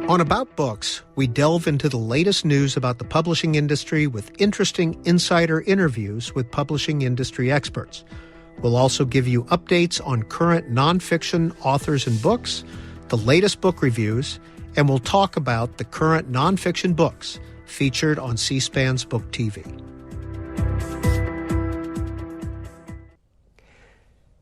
On About Books, we delve into the latest news about the publishing industry with interesting insider interviews with publishing industry experts. We'll also give you updates on current nonfiction authors and books, the latest book reviews, and we'll talk about the current nonfiction books featured on C-SPAN's BookTV.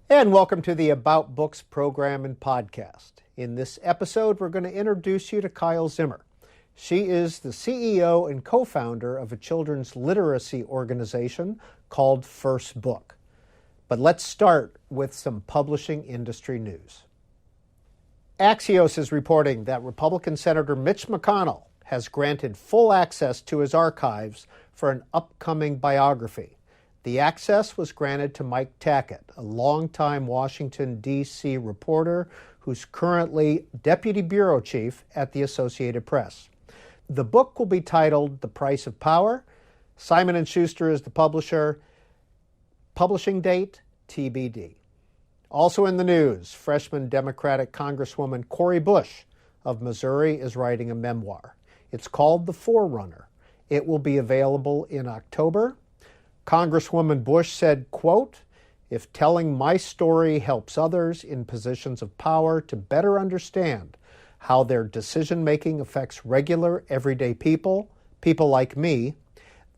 And welcome to the About Books program and podcast. In this episode, we're going to introduce you to Kyle Zimmer. She is the CEO and co-founder of a children's literacy organization called First Book. But let's start with some publishing industry news. Axios is reporting that Republican Senator Mitch McConnell has granted full access to his archives for an upcoming biography. The access was granted to Mike Tackett, a longtime Washington, D.C. reporter who's currently deputy bureau chief at the Associated Press. The book will be titled The Price of Power. Simon & Schuster is the publisher. Publishing date, TBD. Also in the news, freshman Democratic Congresswoman Cori Bush of Missouri is writing a memoir. It's called The Forerunner. It will be available in October. Congresswoman Bush said, quote, "If telling my story helps others in positions of power to better understand how their decision-making affects regular, everyday people like me,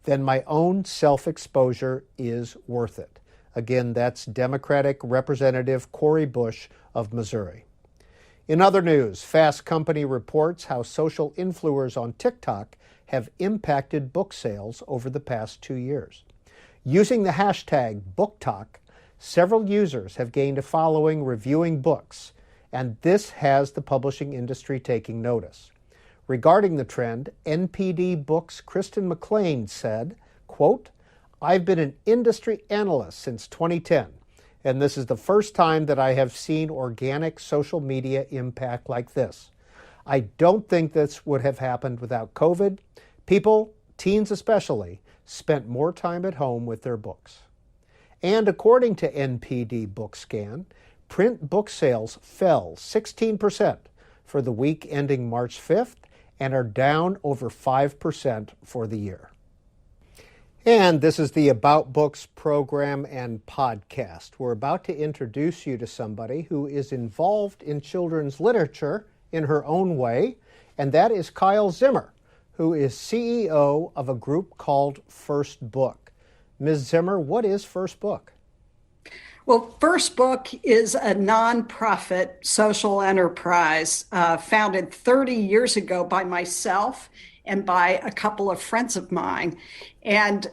then my own self-exposure is worth it." Again, that's Democratic Representative Cori Bush of Missouri. In other news, Fast Company reports how social influencers on TikTok have impacted book sales over the past 2 years. Using the hashtag BookTok, several users have gained a following reviewing books, and this has the publishing industry taking notice. Regarding the trend, NPD Books' Kristen McLean said, quote, "I've been an industry analyst since 2010, and this is the first time that I have seen organic social media impact like this. I don't think this would have happened without COVID. People, teens especially, spent more time at home with their books." And according to NPD BookScan, print book sales fell 16% for the week ending March 5th and are down over 5% for the year. And this is the About Books program and podcast. We're about to introduce you to somebody who is involved in children's literature in her own way, and that is Kyle Zimmer, who is CEO of a group called First Book. Ms. Zimmer, what is First Book? Well, First Book is a nonprofit social enterprise founded 30 years ago by myself and by a couple of friends of mine. And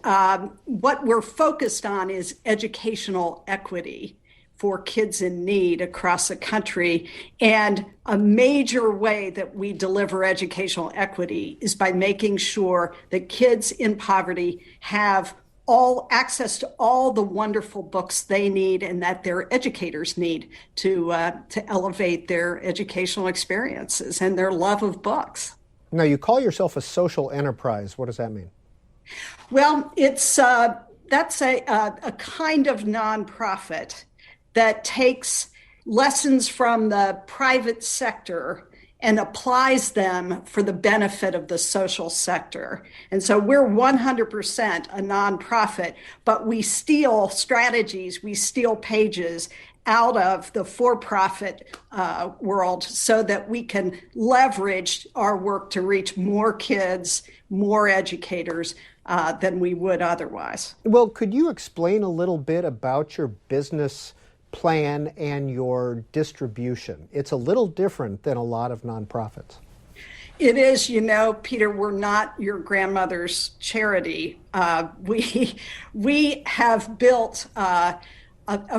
what we're focused on is educational equity for kids in need across the country. And a major way that we deliver educational equity is by making sure that kids in poverty have all access to all the wonderful books they need and that their educators need to elevate their educational experiences and their love of books. Now, you call yourself a social enterprise. What does that mean? Well, that's a kind of nonprofit that takes lessons from the private sector and applies them for the benefit of the social sector. And so we're 100% a nonprofit, but we steal strategies, we steal pages out of the for-profit world so that we can leverage our work to reach more kids, more educators than we would otherwise. Well, could you explain a little bit about your business plan and your distribution? It's a little different than a lot of nonprofits. It is, Peter, we're not your grandmother's charity. We have built a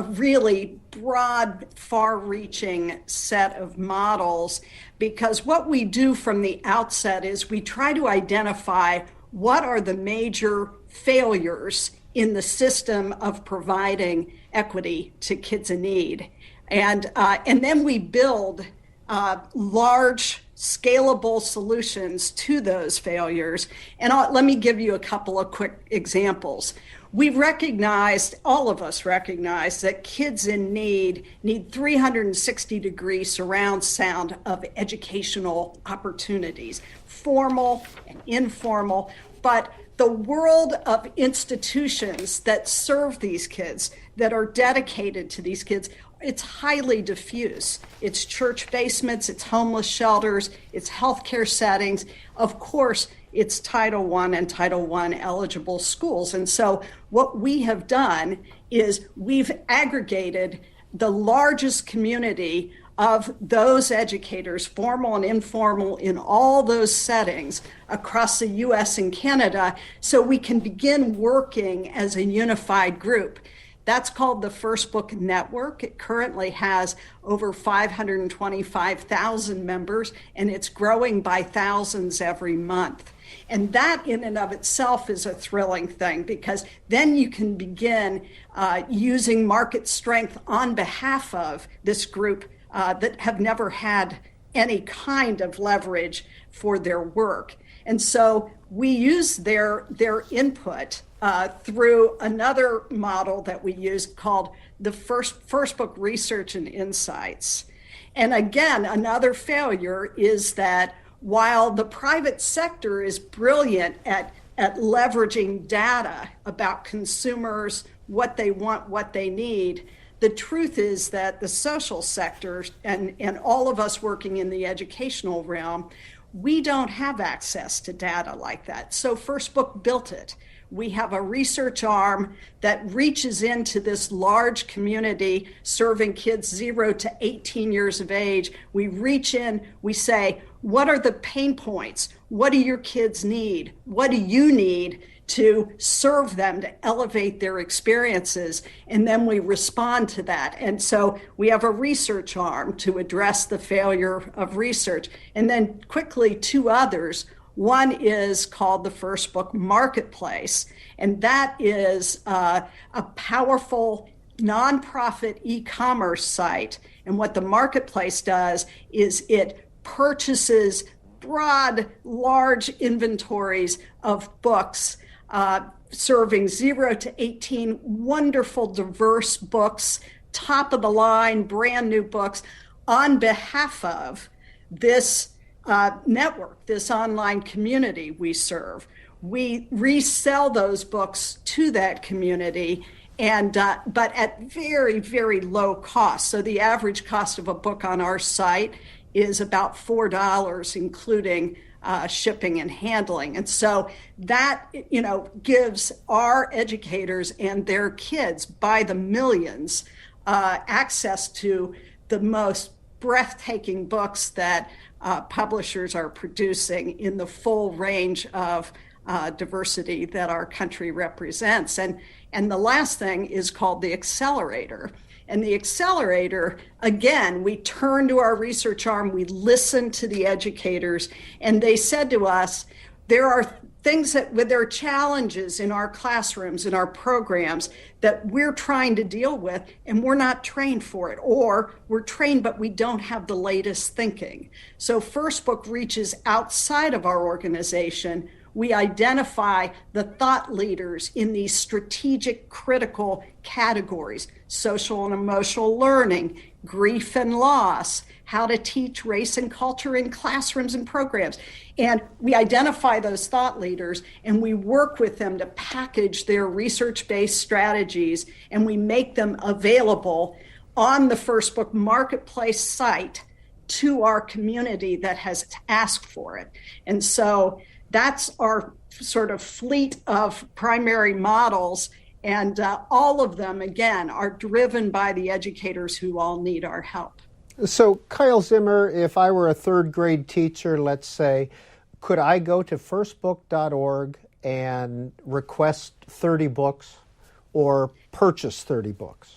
really broad, far-reaching set of models because what we do from the outset is we try to identify what are the major failures in the system of providing equity to kids in need. And then we build large scalable solutions to those failures. And let me give you a couple of quick examples. We recognized, all of us recognize, that kids in need 360-degree surround sound of educational opportunities, formal and informal, but the world of institutions that serve these kids, that are dedicated to these kids, it's highly diffuse. It's church basements, it's homeless shelters, it's healthcare settings. Of course, it's Title I and Title I eligible schools. And so what we have done is we've aggregated the largest community of those educators, formal and informal, in all those settings across the US and Canada, so we can begin working as a unified group. That's called the First Book Network. It currently has over 525,000 members, and it's growing by thousands every month. And that in and of itself is a thrilling thing, because then you can begin using market strength on behalf of this group that have never had any kind of leverage for their work. And so we use their input through another model that we use called the First Book Research and Insights. And again, another failure is that while the private sector is brilliant at leveraging data about consumers, what they want, what they need, the truth is that the social sector and all of us working in the educational realm, we don't have access to data like that. So First Book built it. We have a research arm that reaches into this large community serving kids 0 to 18 years of age. We reach in, we say, what are the pain points? What do your kids need? What do you need to serve them, to elevate their experiences? And then we respond to that. And so we have a research arm to address the failure of research. And then quickly, two others. One is called the First Book Marketplace, and that is a powerful nonprofit e-commerce site. And what the marketplace does is it purchases broad, large inventories of books serving 0 to 18, wonderful, diverse books, top of the line, brand new books on behalf of this network, this online community we serve. We resell those books to that community, and but at very, very low cost. So the average cost of a book on our site is about $4, including shipping and handling. And so that, gives our educators and their kids by the millions access to the most breathtaking books that publishers are producing in the full range of diversity that our country represents. And the last thing is called the Accelerator. And the Accelerator, again, we turn to our research arm, we listen to the educators, and they said to us, there are things there are challenges in our classrooms, in our programs that we're trying to deal with, and we're not trained for it, or we're trained, but we don't have the latest thinking. So First Book reaches outside of our organization. We identify the thought leaders in these strategic, critical categories: social and emotional learning, grief and loss, how to teach race and culture in classrooms and programs. And we identify those thought leaders, and we work with them to package their research-based strategies, and we make them available on the First Book Marketplace site to our community that has asked for it. And so that's our sort of fleet of primary models. And all of them, again, are driven by the educators who all need our help. So, Kyle Zimmer, if I were a third grade teacher, let's say, could I go to firstbook.org and request 30 books or purchase 30 books?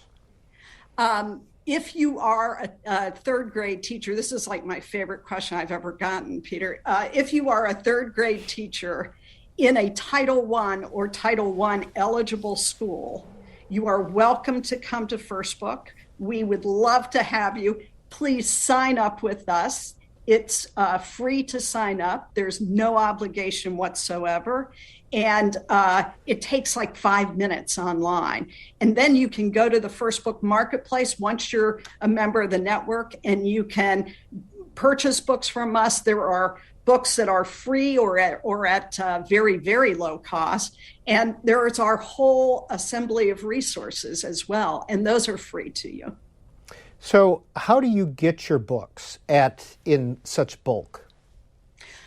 If you are a third grade teacher, this is like my favorite question I've ever gotten, Peter. If you are a third grade teacher in a Title I or Title I eligible school, you are welcome to come to First Book. We would love to have you. Please sign up with us. It's free to sign up. There's no obligation whatsoever. And it takes like 5 minutes online. And then you can go to the First Book Marketplace once you're a member of the network, and you can purchase books from us. There are books that are free or at very, very low cost. And there is our whole assembly of resources as well. And those are free to you. So how do you get your books in such bulk?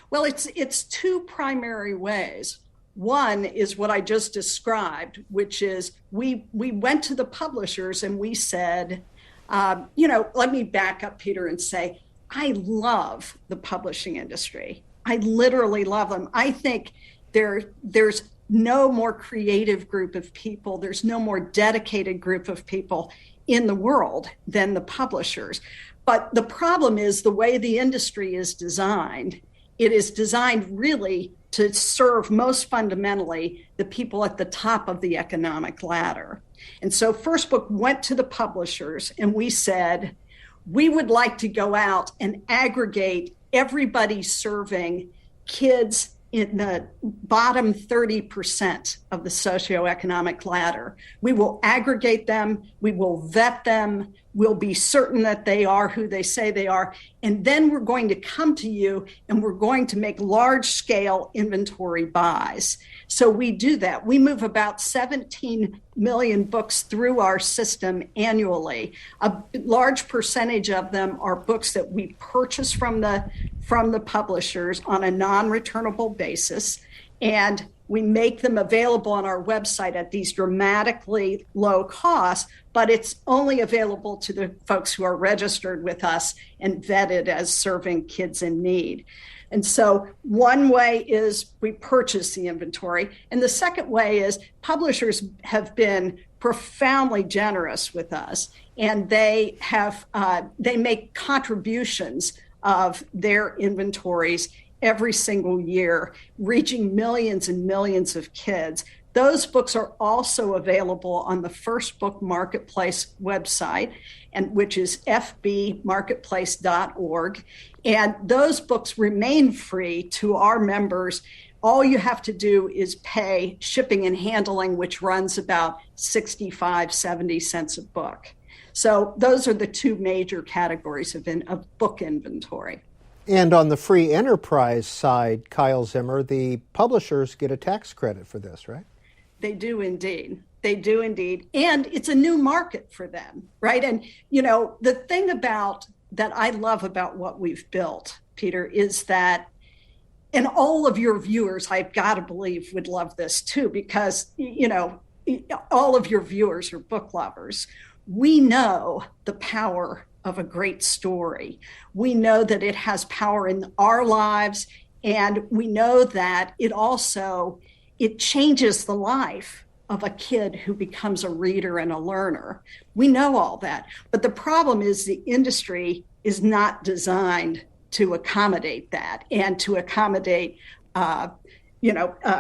Well, it's two primary ways. One is what I just described, which is we went to the publishers and we said, let me back up, Peter, and say, I love the publishing industry. I literally love them. I think there's no more creative group of people. There's no more dedicated group of people in the world than the publishers. But the problem is the way the industry is designed. It is designed really to serve most fundamentally the people at the top of the economic ladder. And so First Book went to the publishers and we said, we would like to go out and aggregate everybody serving kids in the bottom 30% of the socioeconomic ladder. We will aggregate them, we will vet them, we'll be certain that they are who they say they are, and then we're going to come to you and we're going to make large-scale inventory buys. So we do that. We move about 17 million books through our system annually. A large percentage of them are books that we purchase from the publishers on a non-returnable basis, and we make them available on our website at these dramatically low costs, but it's only available to the folks who are registered with us and vetted as serving kids in need. And so one way is we purchase the inventory. And the second way is publishers have been profoundly generous with us, and they make contributions of their inventories every single year, reaching millions and millions of kids. Those books are also available on the First Book Marketplace website, and which is fbmarketplace.org. And those books remain free to our members. All you have to do is pay shipping and handling, which runs about 65, 70 cents a book. So those are the two major categories of book inventory. And on the free enterprise side, Kyle Zimmer, the publishers get a tax credit for this, right? They do indeed. They do indeed. And it's a new market for them, right? And, the thing that I love about what we've built, Peter, is that, and all of your viewers, I've got to believe, would love this too, because, all of your viewers are book lovers. We know the power of a great story. We know that it has power in our lives, and we know that it changes the life of a kid who becomes a reader and a learner. We know all that. But the problem is the industry is not designed to accommodate that and to accommodate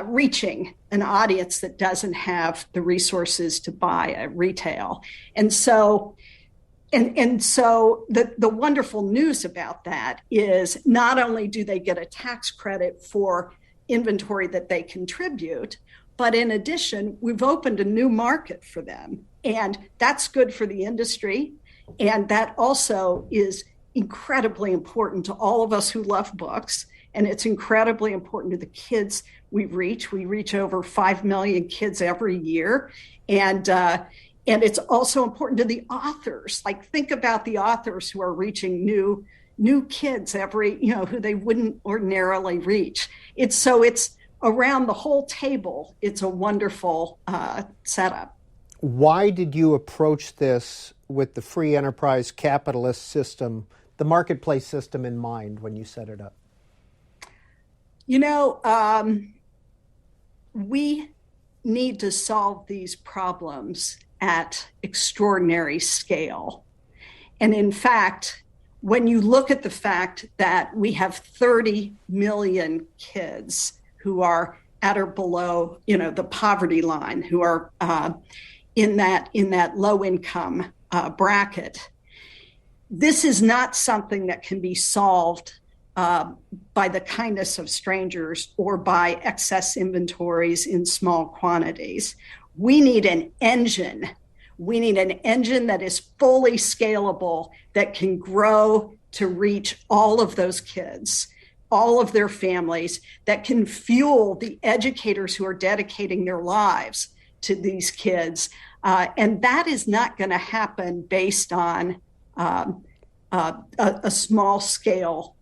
reaching an audience that doesn't have the resources to buy at retail. And so the wonderful news about that is not only do they get a tax credit for inventory that they contribute, but in addition, we've opened a new market for them. And that's good for the industry. And that also is incredibly important to all of us who love books. And it's incredibly important to the kids we reach. We reach over 5 million kids every year. And it's also important to the authors. Like, think about the authors who are reaching new kids who they wouldn't ordinarily reach. It's around the whole table. It's a wonderful setup. Why did you approach this with the free enterprise capitalist system, the marketplace system in mind when you set it up? We need to solve these problems at extraordinary scale. And in fact, when you look at the fact that we have 30 million kids who are at or below, the poverty line, who are in that low income bracket, this is not something that can be solved by the kindness of strangers or by excess inventories in small quantities. We need an engine. We need an engine that is fully scalable, that can grow to reach all of those kids, all of their families, that can fuel the educators who are dedicating their lives to these kids. And that is not going to happen based on a small scale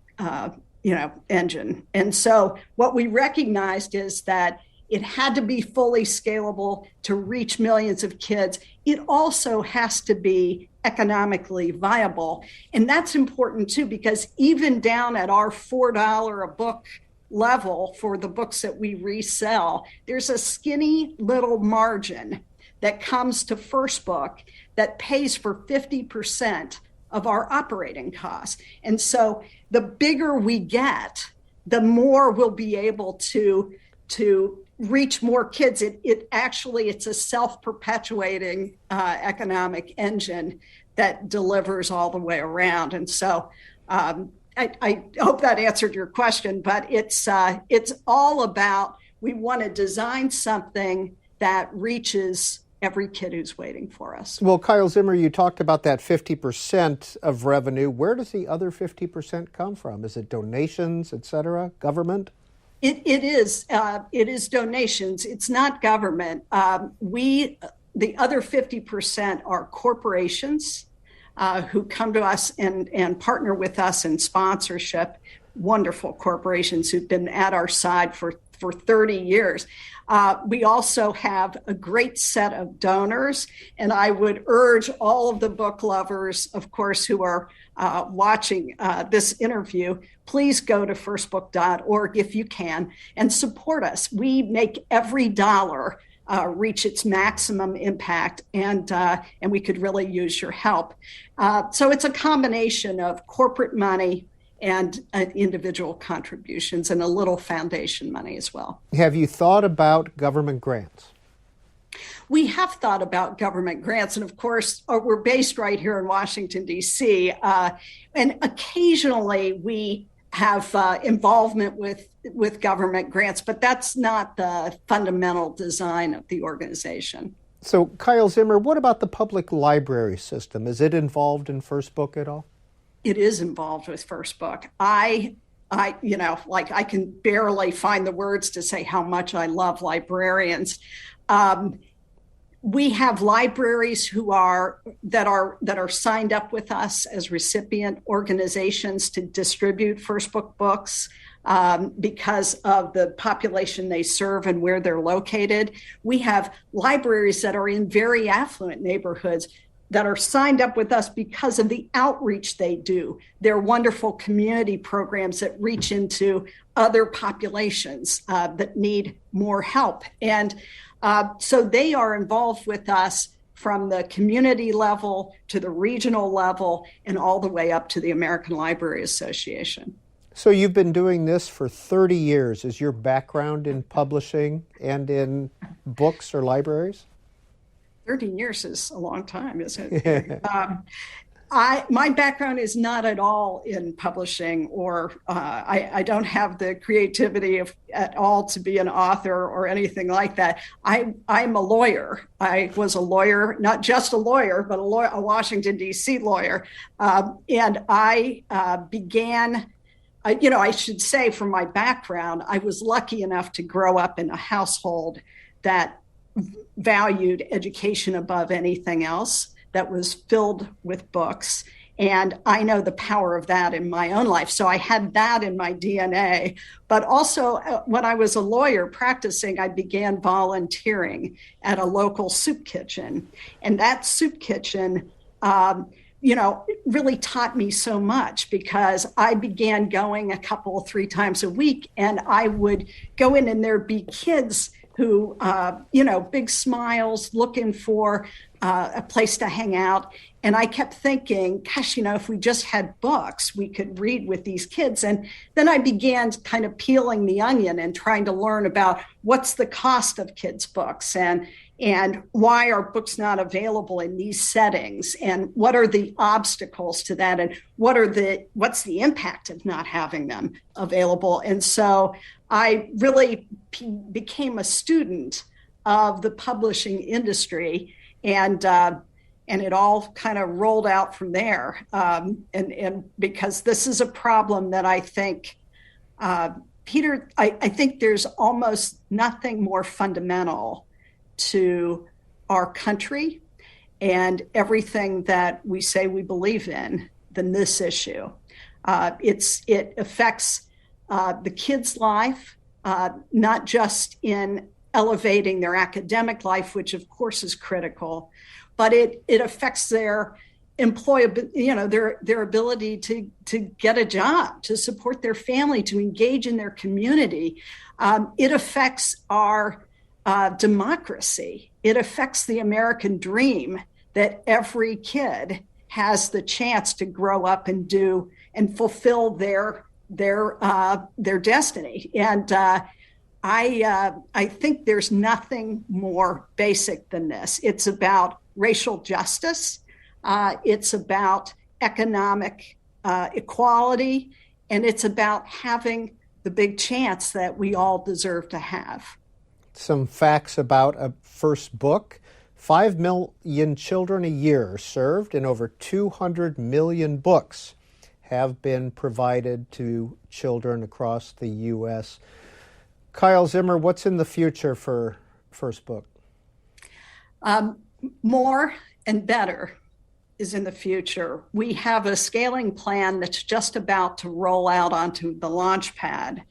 engine. And so what we recognized is that it had to be fully scalable to reach millions of kids. It also has to be economically viable. And that's important too, because even down at our $4 a book level for the books that we resell, there's a skinny little margin that comes to First Book that pays for 50% of our operating costs. And so the bigger we get, the more we'll be able to reach more kids. It's a self-perpetuating economic engine that delivers all the way around. And so I hope that answered your question, but it's all about, we want to design something that reaches every kid who's waiting for us. Well, Kyle Zimmer, you talked about that 50% of revenue. Where does the other 50% come from? Is it donations, et cetera, government? It is donations. It's not government. The other 50% are corporations who come to us and partner with us in sponsorship. Wonderful corporations who've been at our side for 30 years. We also have a great set of donors, and I would urge all of the book lovers, of course, who are watching this interview, please go to firstbook.org if you can and support us. We make every dollar reach its maximum impact, and we could really use your help. So it's a combination of corporate money and individual contributions and a little foundation money as well. Have you thought about government grants? We have thought about government grants. And of course, we're based right here in Washington, D.C. And occasionally we have involvement with government grants, but that's not the fundamental design of the organization. So, Kyle Zimmer, what about the public library system? Is it involved in First Book at all? It is involved with First Book. I can barely find the words to say how much I love librarians. We have libraries that are signed up with us as recipient organizations to distribute First Book books because of the population they serve and where they're located. We have libraries that are in very affluent neighborhoods that are signed up with us because of the outreach they do. They're wonderful community programs that reach into other populations that need more help. And so they are involved with us from the community level to the regional level and all the way up to the American Library Association. So you've been doing this for 30 years. Is your background in publishing and in books or libraries? 30 years is a long time, isn't it? My background is not at all in publishing, or I don't have the creativity at all to be an author or anything like that. I'm a lawyer. I was a lawyer, not just a lawyer, but a Washington, D.C. lawyer. And I began, I should say from my background, I was lucky enough to grow up in a household that valued education above anything else, that was filled with books. And I know the power of that in my own life. So I had that in my DNA. But also, when I was a lawyer practicing, I began volunteering at a local soup kitchen. And that soup kitchen, really taught me so much, because I began going 3 times a week, and I would go in and there'd be kids who, big smiles, looking for a place to hang out. And I kept thinking, gosh, if we just had books, we could read with these kids. And then I began kind of peeling the onion and trying to learn about what's the cost of kids' books, and and why are books not available in these settings, and what are the obstacles to that, and what's the impact of not having them available. And so I really became a student of the publishing industry, and it all kind of rolled out from there. And because this is a problem that I think, Peter, I think there's almost nothing more fundamental to our country and everything that we say we believe in than this issue. It affects the kid's life, not just in elevating their academic life, which of course is critical, but it affects their employability, their ability to get a job, to support their family, to engage in their community. It affects our democracy. It affects the American dream that every kid has the chance to grow up and do and fulfill their destiny. And I think there's nothing more basic than this. It's about racial justice. It's about economic equality, and it's about having the big chance that we all deserve to have. Some facts about a first book. 5 million children a year served, and over 200 million books have been provided to children across the U.S. Kyle Zimmer, what's in the future for First Book? More and better is in the future. We have a scaling plan that's just about to roll out onto the launch pad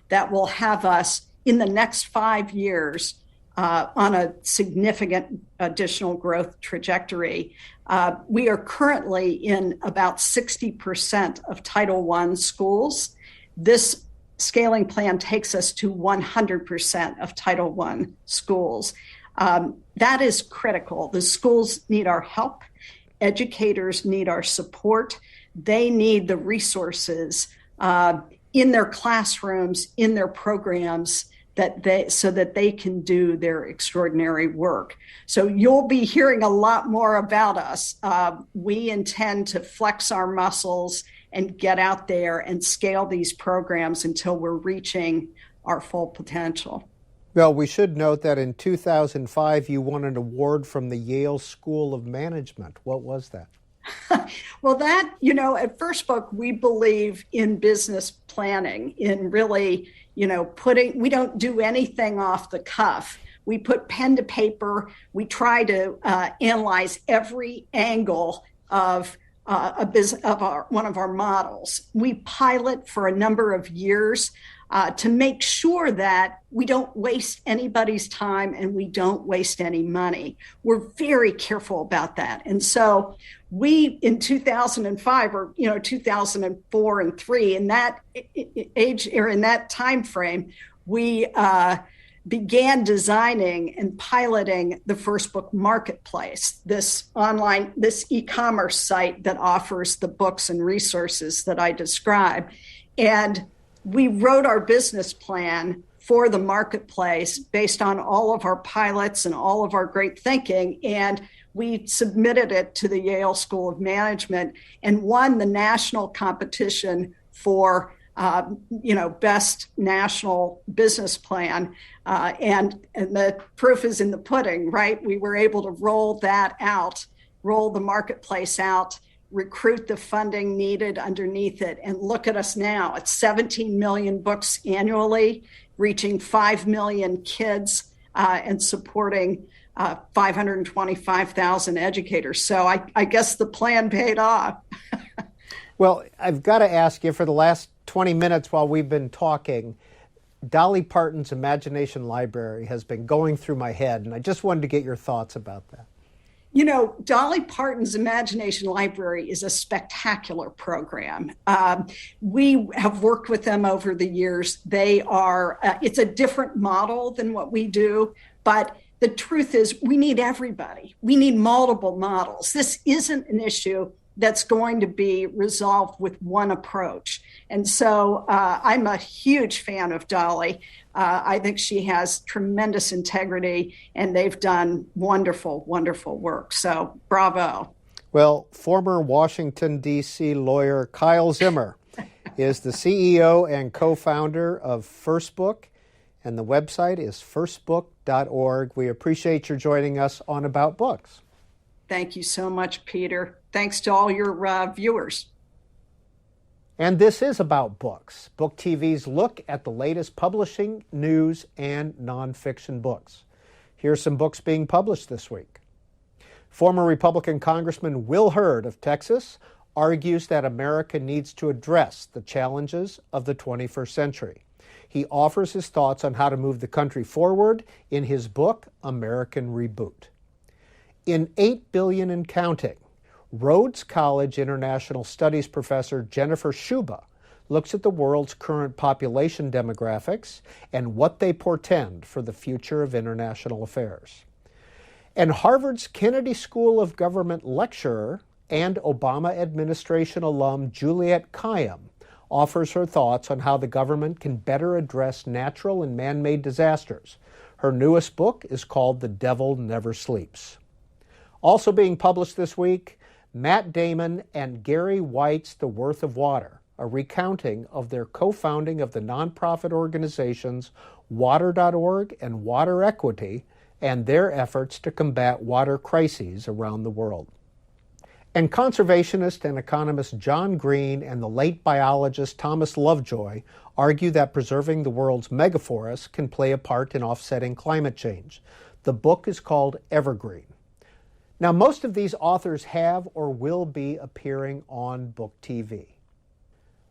that will have us in the next 5 years on a significant additional growth trajectory. We are currently in about 60% of Title I schools. This scaling plan takes us to 100% of Title I schools. That is critical. The schools need our help. Educators need our support. They need the resources in their classrooms, in their programs, so that they can do their extraordinary work. So you'll be hearing a lot more about us. We intend to flex our muscles and get out there and scale these programs until we're reaching our full potential. Well, we should note that in 2005, you won an award from the Yale School of Management. What was that? Well, that, at First Book, we believe in business planning, in really, we don't do anything off the cuff. We put pen to paper. We try to analyze every angle of one of our models. We pilot for a number of years to make sure that we don't waste anybody's time and we don't waste any money. We're very careful about that. And so we, in 2005 or 2004 and 3, in that age or in that time frame, we began designing and piloting the First Book Marketplace, this e-commerce site that offers the books and resources that I described. And we wrote our business plan for the marketplace based on all of our pilots and all of our great thinking. And we submitted it to the Yale School of Management and won the national competition for best national business plan. And the proof is in the pudding, right? We were able to roll the marketplace out, recruit the funding needed underneath it, and look at us now. It's 17 million books annually, reaching 5 million kids and supporting 525,000 educators. So I guess the plan paid off. Well, I've got to ask you, for the last 20 minutes while we've been talking, Dolly Parton's Imagination Library has been going through my head, and I just wanted to get your thoughts about that. Dolly Parton's Imagination Library is a spectacular program. We have worked with them over the years. It's a different model than what we do, but the truth is we need everybody. We need multiple models. This isn't an issue that's going to be resolved with one approach. And so I'm a huge fan of Dolly. I think she has tremendous integrity, and they've done wonderful, wonderful work. So bravo. Well, former Washington, D.C. lawyer Kyle Zimmer is the CEO and co-founder of First Book, and the website is firstbook.org. We appreciate your joining us on About Books. Thank you so much, Peter. Thanks to all your viewers. And this is About Books, BookTV's look at the latest publishing, news, and nonfiction books. Here's some books being published this week. Former Republican Congressman Will Hurd of Texas argues that America needs to address the challenges of the 21st century. He offers his thoughts on how to move the country forward in his book, American Reboot. In 8 Billion and Counting, Rhodes College International Studies professor Jennifer Schuba looks at the world's current population demographics and what they portend for the future of international affairs. And Harvard's Kennedy School of Government lecturer and Obama administration alum Juliette Kayyem offers her thoughts on how the government can better address natural and man-made disasters. Her newest book is called The Devil Never Sleeps. Also being published this week, Matt Damon and Gary White's The Worth of Water, a recounting of their co-founding of the nonprofit organizations Water.org and Water Equity and their efforts to combat water crises around the world. And conservationist and economist John Green and the late biologist Thomas Lovejoy argue that preserving the world's megaforests can play a part in offsetting climate change. The book is called Evergreen. Now, most of these authors have or will be appearing on BookTV.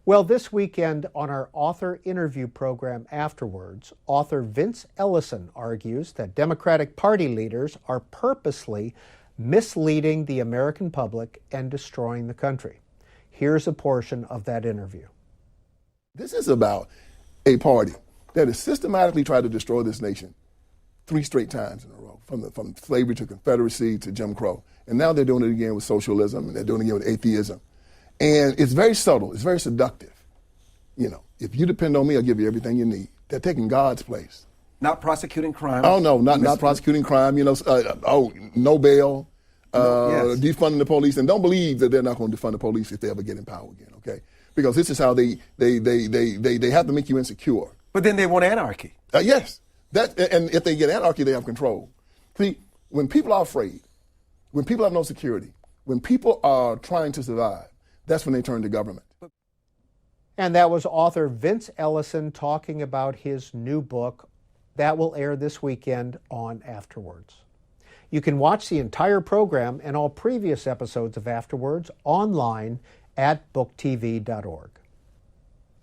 Well, this weekend on our author interview program Afterwards, author Vince Ellison argues that Democratic Party leaders are purposely misleading the American public and destroying the country. Here's a portion of that interview. This is about a party that has systematically tried to destroy this nation 3 straight times in a row, from slavery to Confederacy to Jim Crow. And now they're doing it again with socialism, and they're doing it again with atheism. And it's very subtle. It's very seductive. You know, if you depend on me, I'll give you everything you need. They're taking God's place. Not prosecuting crime. Oh, no, not prosecuting crime. You know, no bail, Yes. defunding the police. And don't believe that they're not going to defund the police if they ever get in power again, okay? Because this is how they have to make you insecure. But then they want anarchy. Yes. And if they get anarchy, they have control. See, when people are afraid, when people have no security, when people are trying to survive, that's when they turn to government. And that was author Vince Ellison talking about his new book that will air this weekend on Afterwards. You can watch the entire program and all previous episodes of Afterwards online at booktv.org.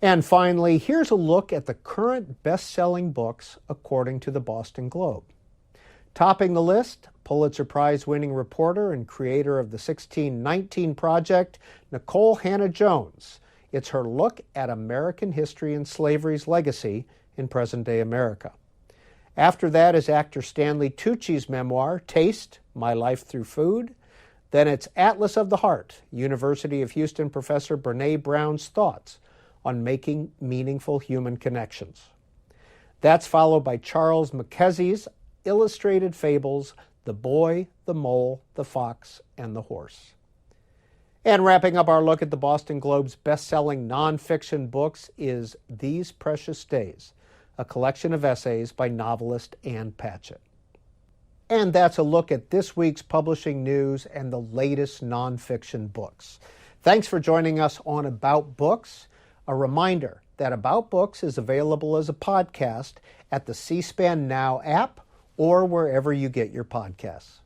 And finally, here's a look at the current best-selling books according to the Boston Globe. Topping the list, Pulitzer Prize-winning reporter and creator of the 1619 Project, Nicole Hannah-Jones. It's her look at American history and slavery's legacy in present-day America. After that is actor Stanley Tucci's memoir, Taste, My Life Through Food. Then it's Atlas of the Heart, University of Houston professor Brene Brown's thoughts on making meaningful human connections. That's followed by Charles Mackesy's illustrated fables, The Boy, the Mole, the Fox, and the Horse. And wrapping up our look at the Boston Globe's best-selling nonfiction books is These Precious Days, a collection of essays by novelist Ann Patchett. And that's a look at this week's publishing news and the latest nonfiction books. Thanks for joining us on About Books. A reminder that About Books is available as a podcast at the C-SPAN Now app or wherever you get your podcasts.